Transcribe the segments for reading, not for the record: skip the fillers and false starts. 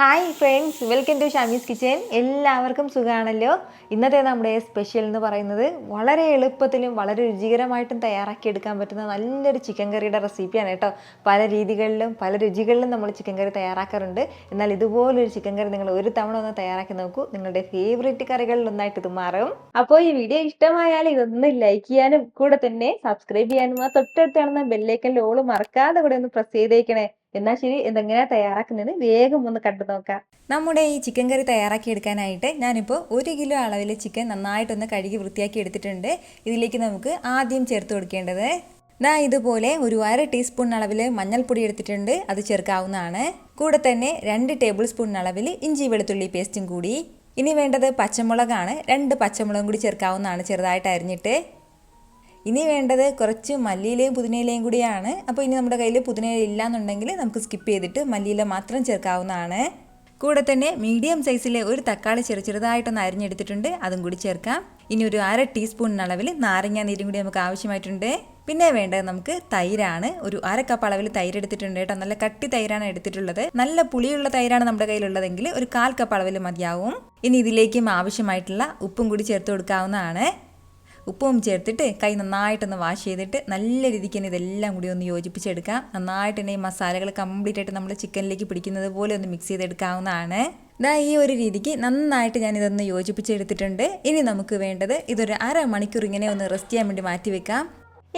Hi friends, welcome to ഷാമീസ് kitchen. എല്ലാവർക്കും സുഖമാണല്ലോ. ഇന്നത്തെ നമ്മുടെ സ്പെഷ്യൽ എന്ന് പറയുന്നത് വളരെ എളുപ്പത്തിലും വളരെ രുചികരമായിട്ടും തയ്യാറാക്കി എടുക്കാൻ പറ്റുന്ന നല്ലൊരു ചിക്കൻ കറിയുടെ റെസിപ്പിയാണ് കേട്ടോ. പല രീതികളിലും പല രുചികളിലും നമ്മൾ ചിക്കൻ കറി തയ്യാറാക്കാറുണ്ട്. എന്നാൽ ഇതുപോലൊരു ചിക്കൻ കറി നിങ്ങൾ ഒരു തവണ ഒന്ന് തയ്യാറാക്കി നോക്കൂ, നിങ്ങളുടെ ഫേവറേറ്റ് കറികളിൽ ഒന്നായിട്ട് ഇത് മാറും. അപ്പോൾ ഈ വീഡിയോ ഇഷ്ടമായാൽ ഇതൊന്ന് ലൈക്ക് ചെയ്യാനും കൂടെ തന്നെ സബ്സ്ക്രൈബ് ചെയ്യാനും ആ തൊട്ടടുത്ത് കാണുന്ന ബെല്ലൈക്കനിൽ ഓൾ മറക്കാതെ കൂടെ ഒന്ന് പ്രസ് ചെയ്തേക്കണേ. എന്നാൽ ശരി, ഇതെങ്ങനെയാണ് തയ്യാറാക്കുന്നത് വേഗം ഒന്ന് കണ്ടു നോക്കാം. നമ്മുടെ ഈ ചിക്കൻ കറി തയ്യാറാക്കി എടുക്കാനായിട്ട് ഞാനിപ്പോൾ 1 കിലോ അളവിൽ ചിക്കൻ നന്നായിട്ടൊന്ന് കഴുകി വൃത്തിയാക്കി എടുത്തിട്ടുണ്ട്. ഇതിലേക്ക് നമുക്ക് ആദ്യം ചേർത്ത് കൊടുക്കേണ്ടത് ഇതുപോലെ ഒരു 1/2 ടീസ്പൂൺ അളവിൽ മഞ്ഞൾപ്പൊടി എടുത്തിട്ടുണ്ട്, അത് ചേർക്കാവുന്നതാണ്. കൂടെ തന്നെ 2 ടേബിൾ സ്പൂൺ അളവിൽ ഇഞ്ചി വെളുത്തുള്ളി പേസ്റ്റും കൂടി. ഇനി വേണ്ടത് പച്ചമുളകാണ്. 2 പച്ചമുളകും കൂടി ചേർക്കാവുന്നതാണ്, ചെറുതായിട്ട് അരിഞ്ഞിട്ട്. ഇനി വേണ്ടത് കുറച്ച് മല്ലിയിലയും പുതിനയിലയും കൂടിയാണ്. അപ്പോൾ ഇനി നമ്മുടെ കയ്യിൽ പുതിനയില ഇല്ലാന്നുണ്ടെങ്കിൽ നമുക്ക് സ്കിപ്പ് ചെയ്തിട്ട് മല്ലിയില മാത്രം ചേർക്കാവുന്നതാണ്. കൂടെ തന്നെ മീഡിയം സൈസിലെ ഒരു തക്കാളി ചെറുതായിട്ടൊന്ന് അരിഞ്ഞെടുത്തിട്ടുണ്ട്, അതും കൂടി ചേർക്കാം. ഇനി ഒരു 1/2 ടീസ്പൂൺ അളവിൽ നാരങ്ങ നീരും കൂടി നമുക്ക് ആവശ്യമായിട്ടുണ്ട്. പിന്നെ വേണ്ടത് നമുക്ക് തൈരാണ്. ഒരു 1/2 കപ്പ് അളവിൽ തൈര് എടുത്തിട്ടുണ്ട് കേട്ടോ. നല്ല കട്ടി തൈരാണ് എടുത്തിട്ടുള്ളത്. നല്ല പുളിയുള്ള തൈരാണ് നമ്മുടെ കയ്യിലുള്ളതെങ്കിൽ ഒരു 1/4 കപ്പ് അളവിൽ മതിയാവും. ഇനി ഇതിലേക്കും ആവശ്യമായിട്ടുള്ള ഉപ്പും കൂടി ചേർത്ത് കൊടുക്കാവുന്നതാണ്. ഉപ്പും ചേർത്തിട്ട് കൈ നന്നായിട്ടൊന്ന് വാഷ് ചെയ്തിട്ട് നല്ല രീതിക്ക് തന്നെ ഇതെല്ലാം കൂടി ഒന്ന് യോജിപ്പിച്ചെടുക്കാം. നന്നായിട്ട് തന്നെ ഈ മസാലകൾ കംപ്ലീറ്റ് ആയിട്ട് നമ്മൾ ചിക്കനിലേക്ക് പിടിക്കുന്നത് പോലെ ഒന്ന് മിക്സ് ചെയ്തെടുക്കാവുന്നതാണ്. ഈ ഒരു രീതിക്ക് നന്നായിട്ട് ഞാനിതൊന്ന് യോജിപ്പിച്ചെടുത്തിട്ടുണ്ട്. ഇനി നമുക്ക് വേണ്ടത് ഇതൊരു 1/2 മണിക്കൂർ ഇങ്ങനെ ഒന്ന് റെസ്റ്റ് ചെയ്യാൻ വേണ്ടി മാറ്റി വെക്കാം.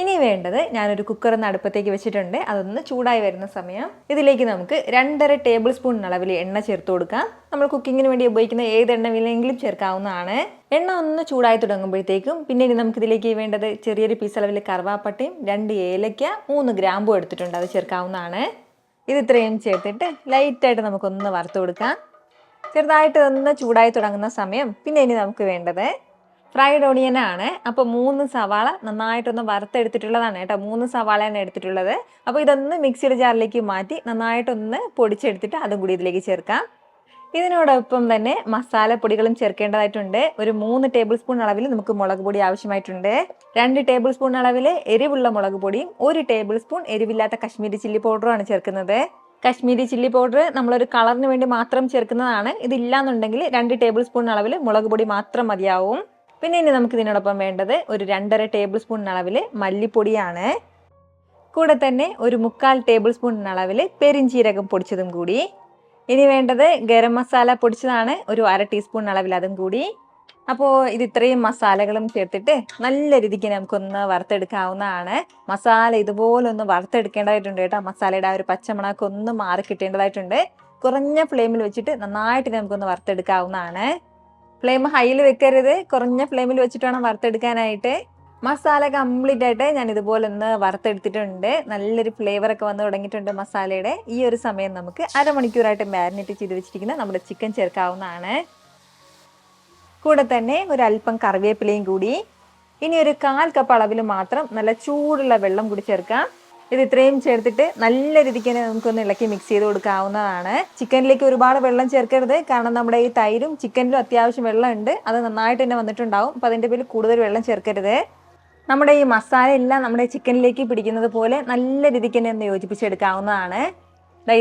ഇനി വേണ്ടത് ഞാനൊരു കുക്കർ ഒന്ന് അടുപ്പത്തേക്ക് വെച്ചിട്ടുണ്ട്. അതൊന്ന് ചൂടായി വരുന്ന സമയം ഇതിലേക്ക് നമുക്ക് 2.5 ടേബിൾ സ്പൂൺ അളവിൽ എണ്ണ ചേർത്ത് കൊടുക്കാം. നമ്മൾ കുക്കിങ്ങിന് വേണ്ടി ഉപയോഗിക്കുന്ന ഏത് എണ്ണ വേണമെങ്കിലും ചേർക്കാവുന്നതാണ്. എണ്ണ ഒന്ന് ചൂടായി തുടങ്ങുമ്പോഴത്തേക്കും പിന്നീട് നമുക്കിതിലേക്ക് വേണ്ടത് ചെറിയൊരു പീസ് അളവിൽ കറുവാപ്പട്ടയും 2 ഏലയ്ക്ക 3 ഗ്രാമ്പും എടുത്തിട്ടുണ്ട്, അത് ചേർക്കാവുന്നതാണ്. ഇത് ഇത്രയും ചേർത്തിട്ട് ലൈറ്റായിട്ട് നമുക്കൊന്ന് വറുത്ത് കൊടുക്കാം. ചെറുതായിട്ട് ഒന്ന് ചൂടായി തുടങ്ങുന്ന സമയം പിന്നെ ഇനി നമുക്ക് വേണ്ടത് ഫ്രൈഡ് ഓണിയൻ ആണ്. അപ്പോൾ 3 സവാള നന്നായിട്ടൊന്ന് വറുത്തെടുത്തിട്ടുള്ളതാണ് കേട്ടോ. 3 സവാളയാണ് എടുത്തിട്ടുള്ളത്. അപ്പോൾ ഇതൊന്ന് മിക്സിയുടെ ജാറിലേക്ക് മാറ്റി നന്നായിട്ടൊന്ന് പൊടിച്ചെടുത്തിട്ട് അതും കൂടി ഇതിലേക്ക് ചേർക്കാം. ഇതിനോടൊപ്പം തന്നെ മസാലപ്പൊടികളും ചേർക്കേണ്ടതായിട്ടുണ്ട്. ഒരു 3 ടേബിൾ സ്പൂൺ അളവിൽ നമുക്ക് മുളക് പൊടി ആവശ്യമായിട്ടുണ്ട്. 2 ടേബിൾ സ്പൂൺ അളവിൽ എരിവുള്ള മുളക് പൊടിയും 1 ടേബിൾ സ്പൂൺ എരിവില്ലാത്ത കശ്മീരി ചില്ലി പൗഡറുമാണ് ചേർക്കുന്നത്. കശ്മീരി ചില്ലി പൗഡർ നമ്മളൊരു കളറിന് വേണ്ടി മാത്രം ചേർക്കുന്നതാണ്. ഇതില്ലാന്നുണ്ടെങ്കിൽ 2 ടേബിൾ സ്പൂൺ അളവിൽ മുളക് പൊടി മാത്രം മതിയാവും. പിന്നെ ഇനി നമുക്ക് ഇതിനോടൊപ്പം വേണ്ടത് ഒരു 2.5 ടേബിൾ സ്പൂൺ അളവിൽ മല്ലിപ്പൊടിയാണ്. കൂടെ തന്നെ ഒരു 3/4 ടേബിൾ സ്പൂൺ അളവിൽ പെരിഞ്ചീരകം പൊടിച്ചതും കൂടി. ഇനി വേണ്ടത് ഗരം മസാല പൊടിച്ചതാണ്, ഒരു 1/2 ടീസ്പൂൺ അളവിൽ അതും കൂടി. അപ്പോൾ ഇത് ഇത്രയും മസാലകളും ചേർത്തിട്ട് നല്ല രീതിക്ക് നമുക്കൊന്ന് വറുത്തെടുക്കാവുന്നതാണ്. മസാല ഇതുപോലെ ഒന്ന് വറുത്തെടുക്കേണ്ടതായിട്ടുണ്ട് കേട്ടോ. മസാലയുടെ ആ ഒരു പച്ചമണമൊക്കെ ഒന്ന് മാറി കിട്ടേണ്ടതായിട്ടുണ്ട്. കുറഞ്ഞ ഫ്ലെയിമിൽ വെച്ചിട്ട് നന്നായിട്ട് നമുക്കൊന്ന് വറുത്തെടുക്കാവുന്നതാണ്. ഫ്ലെയിം ഹൈയിൽ വെക്കരുത്, കുറഞ്ഞ ഫ്ലെയിമിൽ വെച്ചിട്ട് വേണം വറുത്തെടുക്കാനായിട്ട്. മസാല കംപ്ലീറ്റ് ആയിട്ട് ഞാൻ ഇതുപോലെ ഒന്ന് വറുത്തെടുത്തിട്ടുണ്ട്. നല്ലൊരു ഫ്ലേവറൊക്കെ വന്ന് തുടങ്ങിയിട്ടുണ്ട് മസാലയുടെ. ഈ ഒരു സമയം നമുക്ക് 1/2 മണിക്കൂറായിട്ട് മാരിനേറ്റ് ചെയ്ത് വെച്ചിരിക്കുന്ന നമ്മുടെ ചിക്കൻ ചേർക്കാവുന്നതാണ്. കൂടെ തന്നെ ഒരു അല്പം കറിവേപ്പിലയും കൂടി. ഇനി ഒരു 1/4 കപ്പ് അളവിൽ മാത്രം നല്ല ചൂടുള്ള വെള്ളം കൂടി ചേർക്കാം. ഇത് ഇത്രയും ചേർത്തിട്ട് നല്ല രീതിക്ക് തന്നെ നമുക്കൊന്ന് ഇളക്കി മിക്സ് ചെയ്ത് കൊടുക്കാവുന്നതാണ്. ചിക്കനിലേക്ക് ഒരുപാട് വെള്ളം ചേർക്കരുത്, കാരണം നമ്മുടെ ഈ തൈരും ചിക്കനിലും അത്യാവശ്യം വെള്ളം ഉണ്ട്, അത് നന്നായിട്ട് തന്നെ വന്നിട്ടുണ്ടാവും. അപ്പോൾ അതിൻ്റെ പേരിൽ കൂടുതൽ വെള്ളം ചേർക്കരുത്. നമ്മുടെ ഈ മസാല എല്ലാം നമ്മുടെ ചിക്കനിലേക്ക് പിടിക്കുന്നത് പോലെ നല്ല രീതിക്ക് തന്നെ ഒന്ന് യോജിപ്പിച്ചെടുക്കാവുന്നതാണ്.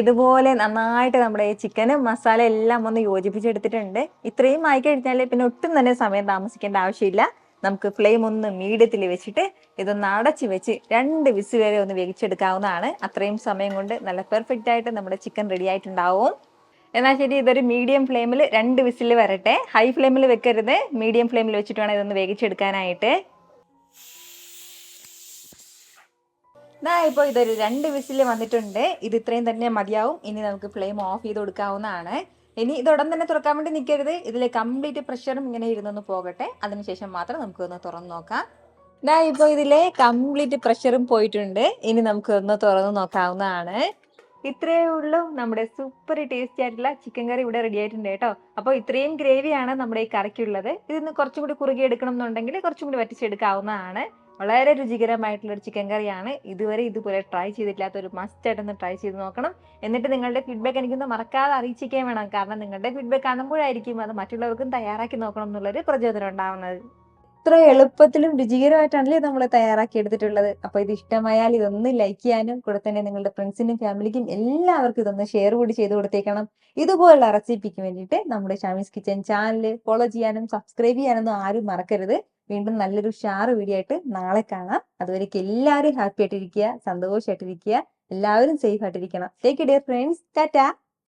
ഇതുപോലെ നന്നായിട്ട് നമ്മുടെ ഈ ചിക്കനും മസാല എല്ലാം ഒന്ന് യോജിപ്പിച്ചെടുത്തിട്ടുണ്ട്. ഇത്രയും ആയി കഴിഞ്ഞാൽ പിന്നെ ഒട്ടും തന്നെ സമയം താമസിക്കേണ്ട ആവശ്യമില്ല. നമുക്ക് ഫ്ലെയിം ഒന്ന് മീഡിയത്തിൽ വെച്ചിട്ട് ഇതൊന്ന് അടച്ചു വെച്ച് 2 വിസിൽ വരെ ഒന്ന് വേവിച്ചെടുക്കാവുന്നതാണ്. അത്രയും സമയം കൊണ്ട് നല്ല പെർഫെക്റ്റ് ആയിട്ട് നമ്മുടെ ചിക്കൻ റെഡി ആയിട്ടുണ്ടാവും. എന്നാൽ ശരി, ഇതൊരു മീഡിയം ഫ്ലെയിമിൽ 2 വിസിൽ വരട്ടെ. ഹൈ ഫ്ലെയിമിൽ വെക്കരുത്, മീഡിയം ഫ്ലെയിമിൽ വെച്ചിട്ട് വേണം ഇതൊന്ന് വേവിച്ചെടുക്കാനായിട്ട്. ഇപ്പോൾ ഇതൊരു 2 വിസിൽ വന്നിട്ടുണ്ട്. ഇത് ഇത്രയും തന്നെ മതിയാവും. ഇനി നമുക്ക് ഫ്ലെയിം ഓഫ് ചെയ്ത് കൊടുക്കാവുന്നതാണ്. ഇനി ഇതുടൻ തന്നെ തുറക്കാൻ വേണ്ടി നിൽക്കരുത്. ഇതിലെ കംപ്ലീറ്റ് പ്രഷറും ഇങ്ങനെ ഇരുന്നൊന്ന് പോകട്ടെ, അതിനുശേഷം മാത്രം നമുക്കൊന്ന് തുറന്ന് നോക്കാം. ഇപ്പോൾ ഇതിലെ കംപ്ലീറ്റ് പ്രഷറും പോയിട്ടുണ്ട്. ഇനി നമുക്കൊന്ന് തുറന്ന് നോക്കാവുന്നതാണ്. ഇത്രയേ ഉള്ളൂ, നമ്മുടെ സൂപ്പർ ടേസ്റ്റി ആയിട്ടുള്ള ചിക്കൻ കറി ഇവിടെ റെഡി ആയിട്ടുണ്ട് കേട്ടോ. അപ്പോൾ ഇത്രയും ഗ്രേവിയാണ് നമ്മുടെ ഈ കറിക്കുള്ളത്. ഇതിന് കുറച്ചും കൂടി കുറുകി എടുക്കണം എന്നുണ്ടെങ്കിൽ കുറച്ചും കൂടി വറ്റിച്ചെടുക്കാവുന്നതാണ്. വളരെ രുചികരമായിട്ടുള്ളൊരു ചിക്കൻ കറിയാണ്. ഇതുവരെ ഇതുപോലെ ട്രൈ ചെയ്തിട്ടില്ലാത്ത ഒരു മസ്റ്റായിട്ടൊന്ന് ട്രൈ ചെയ്ത് നോക്കണം. എന്നിട്ട് നിങ്ങളുടെ ഫീഡ്ബാക്ക് എനിക്കൊന്ന് മറക്കാതെ അറിയിച്ചിരിക്കാൻ വേണം. കാരണം നിങ്ങളുടെ ഫീഡ്ബാക്ക് കാണുമ്പോഴായിരിക്കും അത് മറ്റുള്ളവർക്കും തയ്യാറാക്കി നോക്കണം എന്നുള്ളൊരു പ്രചോദനം ഉണ്ടാവുന്നത്. അത്ര എളുപ്പത്തിലും രുചികരമായിട്ടാണല്ലേ നമ്മൾ തയ്യാറാക്കി എടുത്തിട്ടുള്ളത്. അപ്പൊ ഇത് ഇഷ്ടമായാൽ ഇതൊന്ന് ലൈക്ക് ചെയ്യാനും കൂടെ തന്നെ നിങ്ങളുടെ ഫ്രണ്ട്സിനും ഫാമിലിക്കും എല്ലാവർക്കും ഇതൊന്ന് ഷെയർ കൂടി ചെയ്ത് കൊടുത്തേക്കണം. ഇതുപോലുള്ള റെസിപ്പിക്ക് വേണ്ടിയിട്ട് നമ്മുടെ ഷാമീസ് കിച്ചൻ ചാനൽ ഫോളോ ചെയ്യാനും സബ്സ്ക്രൈബ് ചെയ്യാനൊന്നും ആരും മറക്കരുത്. വീണ്ടും നല്ലൊരു ഉഷാറ് വീഡിയോ ആയിട്ട് നാളെ കാണാം. അതുവരേക്ക് എല്ലാവരും ഹാപ്പി ആയിട്ടിരിക്കുക, സന്തോഷമായിട്ടിരിക്കുക, എല്ലാവരും സേഫ് ആയിട്ടിരിക്കണം. Take care friends. ടാറ്റാ.